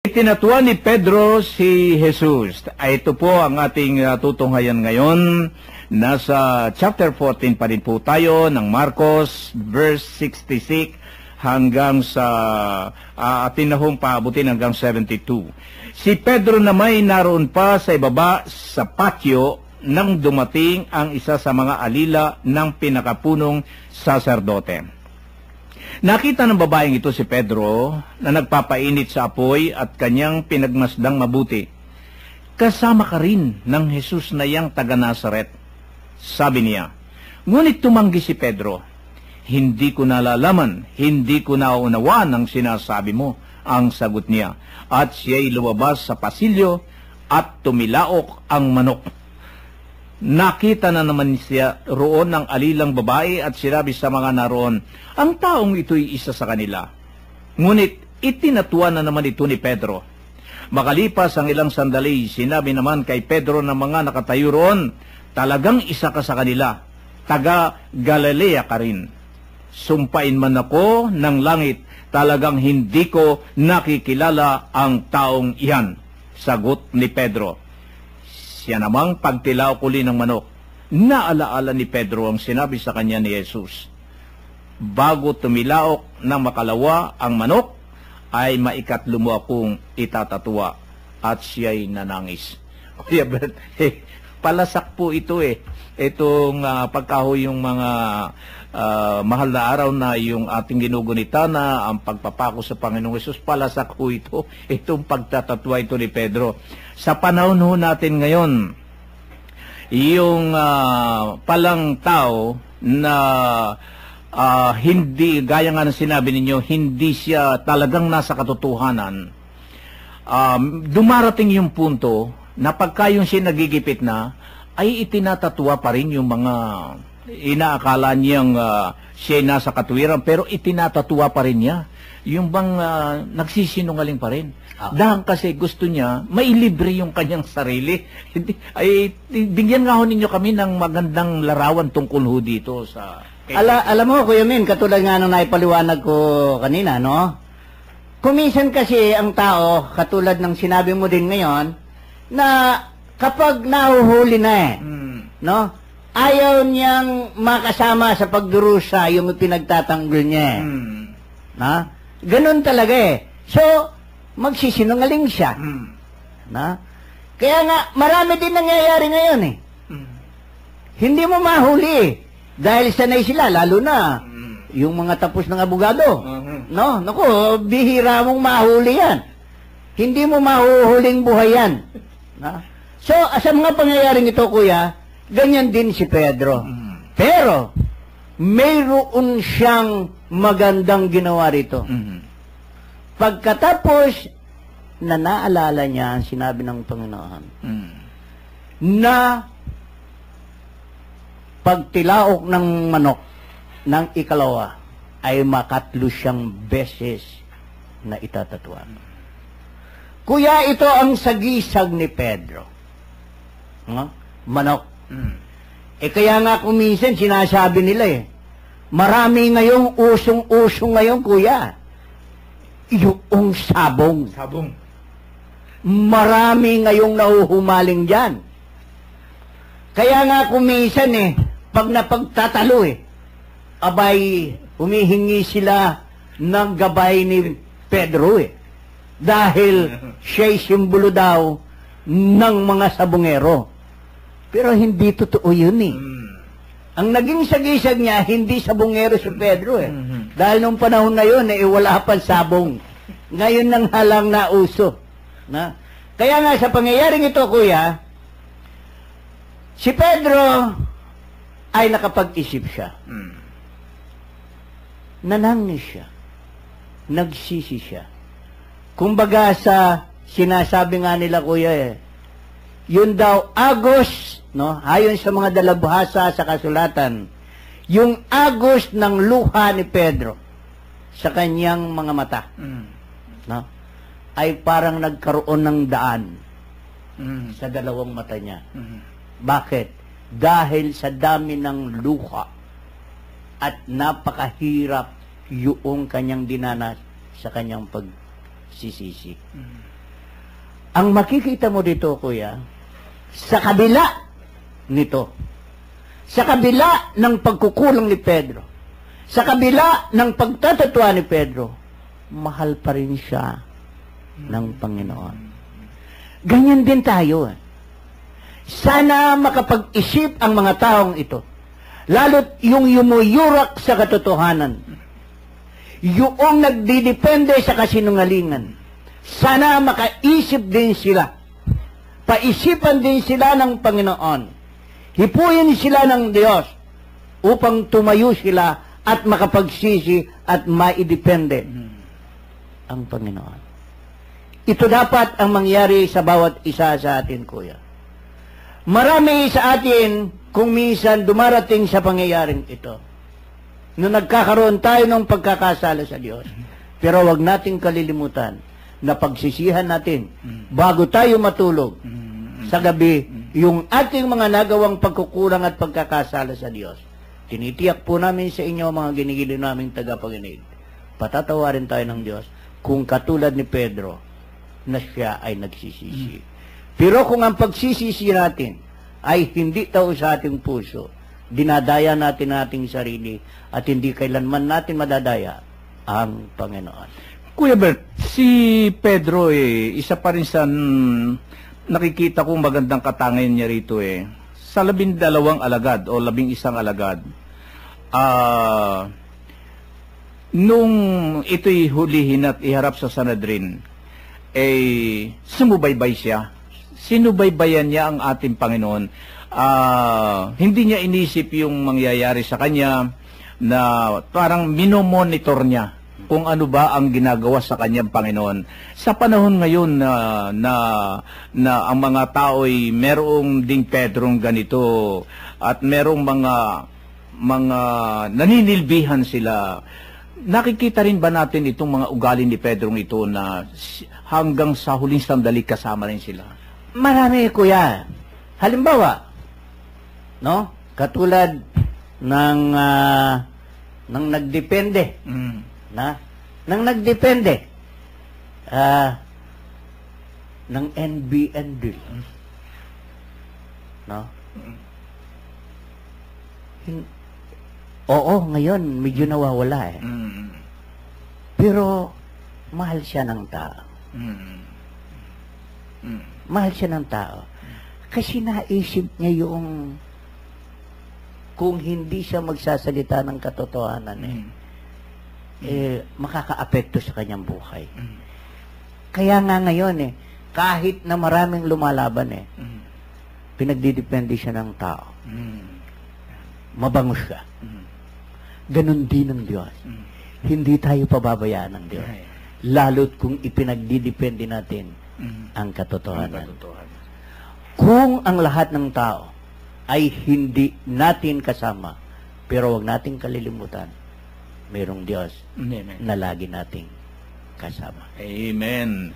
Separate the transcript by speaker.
Speaker 1: Itinatuan ni Pedro si Jesus. Ito po ang ating tutunghayan ngayon. Nasa chapter 14 pa rin po tayo ng Marcos, verse 66 hanggang sa atinahong paabutin hanggang 72. Si Pedro naman naroon pa sa ibaba sa patio nang dumating ang isa sa mga alila ng pinakapunong saserdote. Nakita ng babaeng ito si Pedro na nagpapainit sa apoy at kanyang pinagmasdang mabuti. Kasama ka rin ng Jesus na yang taga Nazaret. Sabi niya, ngunit tumanggi si Pedro, hindi ko nalalaman, hindi ko naunawaan ang sinasabi mo, ang sagot niya. At siya'y lumabas sa pasilyo at tumilaok ang manok. Nakita na naman siya roon ng alilang babae at sinabi sa mga naroon, ang taong ito'y isa sa kanila. Ngunit itinatuan na naman ito ni Pedro. Makalipas ang ilang sandali, sinabi naman kay Pedro ng mga nakatayo roon, talagang isa ka sa kanila, taga Galilea ka rin. Sumpain man ako ng langit, talagang hindi ko nakikilala ang taong iyan. Sagot ni Pedro. Siya namang pagtilaok uli ng manok. Naalaala ni Pedro ang sinabi sa kanya ni Jesus. Bago tumilaok ng makalawa ang manok, ay maikatlo mo akong itatatwa at siya'y nanangis. Kuya Bert, palasak po ito Itong pagkahoy yung mga mahal na araw na yung ating ginugunita na ang pagpapako sa Panginoong Hesus, palasak po ito. Itong pagtatatwa ito ni Pedro. Sa panahon ho natin ngayon, yung palang tao na hindi, gaya nga ng sinabi ninyo, hindi siya talagang nasa katotohanan, dumarating yung punto na pagka yung siya nagigipit na, ay itinatatwa pa rin yung mga inaakala niyang siya nasa katuwiran, pero itinatatwa pa rin niya. Yung bang nagsisinungaling pa rin. Dahil kasi gusto niya, mailibre yung kanyang sarili. Ay, bigyan nga ho ninyo kami ng magandang larawan tungkol ho dito sa...
Speaker 2: Alam mo, Kuya Min, katulad nga nung naipaliwanag ko kanina, no? Kuminsan kasi ang tao, katulad ng sinabi mo din ngayon, na kapag nahuhuli na no? Ayaw niyang makasama sa pagdurusa yung pinagtatanggol niya. Na? Ganun talaga So, magsisinungaling siya. Na? Kaya nga, marami din nangyayari ngayon Hindi mo mahuli dahil sanay sila, lalo na yung mga tapos ng abogado. No? Naku, bihira mong mahuli yan. Hindi mo mahuhuling buhay yan. Na? So, sa mga pangyayaring ito, Kuya, ganyan din si Pedro. Pero, mayroon siyang magandang ginawa rito. Pagkatapos na naalala niya ang sinabi ng Panginoon, na pagtilaok ng manok ng ikalawa ay makatlo siyang beses na itatatuan. Kuya, ito ang sagisag ni Pedro. Manok. Kaya nga kuminsan sinasabi nila marami ngayong usong-usong ngayon, Kuya. Yung sabong.
Speaker 1: Sabong.
Speaker 2: Marami ngayong nahuhumaling dyan. Kaya nga kuminsan pag napagtatalo abay, humihingi sila ng gabay ni Pedro Dahil siya'y simbolo daw ng mga sabongero. Pero hindi totoo yun Ang naging sagisag niya, hindi sabongero si Pedro Dahil nung panahon na yun, wala pang sabong. Ngayon nang halang na uso. Na? Kaya nga sa pangyayaring ito, Kuya, si Pedro ay nakapag-isip siya. Nanangis siya. Nagsisi siya. Kumbaga sa sinasabi nga nila, Kuya, yun daw, agos, no? Ayon sa mga dalabhasa sa kasulatan, yung agos ng luha ni Pedro sa kanyang mga mata, no? Ay parang nagkaroon ng daan sa dalawang mata niya. Bakit? Dahil sa dami ng luha at napakahirap yung kanyang dinanas sa kanyang nagsisisi. Ang makikita mo dito, kuya, sa kabila nito, sa kabila ng pagkukulang ni Pedro, sa kabila ng pagtatatwa ni Pedro, mahal pa rin siya ng Panginoon. Ganyan din tayo. Sana makapag-isip ang mga taong ito. Lalo't yung yumuyurak sa katotohanan. Yung nagdidepende sa kasinungalingan. Sana makaisip din sila. Paisipan din sila ng Panginoon. Hipuin sila ng Diyos upang tumayo sila at makapagsisi at maidepende ang Panginoon. Ito dapat ang mangyari sa bawat isa sa atin, kuya. Marami sa atin kung minsan dumarating sa pangyayaring ito. Nung nagkakaroon tayo ng pagkakasala sa Diyos, pero wag nating kalilimutan na pagsisihan natin bago tayo matulog sa gabi yung ating mga nagawang pagkukulang at pagkakasala sa Diyos. Tinitiyak po namin sa inyo mga ginigili naming tagapaginig. Patatawarin tayo ng Diyos kung katulad ni Pedro na siya ay nagsisisi. Pero kung ang pagsisisi natin ay hindi tao sa ating puso, dinadaya natin ating sarili at hindi kailanman natin madadaya ang Panginoon.
Speaker 1: Kuya Bert, si Pedro isa pa rin sa nakikita kong magandang katangian niya rito Sa 12 alagad o 11 alagad, nung ito'y hulihin at iharap sa Sanhedrin, sumubaybay siya. Sinubaybayan niya ang ating Panginoon. Hindi niya inisip yung mangyayari sa kanya na parang minomonitor niya kung ano ba ang ginagawa sa kanyang Panginoon. Sa panahon ngayon na ang mga tao'y merong ding Pedrong ganito at merong mga naninilbihan sila, nakikita rin ba natin itong mga ugali ni Pedrong ito na hanggang sa huling sandali kasama rin sila?
Speaker 2: Marami, kuya. Halimbawa, no? Katulad ng nagdepende. Nang nagdepende ng NBN bill. No? Oo, ngayon medyo nawawala Pero mahal siya ng tao. Mahal siya ng tao. Kasi naisip niya yung kung hindi siya magsasalita ng katotohanan makakaapekto sa kanyang buhay. Kaya nga ngayon kahit na maraming lumalaban pinagdidepende siya ng tao. Mabango siya. Ganon din ng Diyos. Hindi tayo pababayaan ng Diyos. Lalo't kung ipinagdidepende natin ang katotohanan. Kung ang lahat ng tao ay hindi natin kasama, pero wag nating kalilimutan, mayroong Diyos na lagi nating kasama.
Speaker 1: Amen.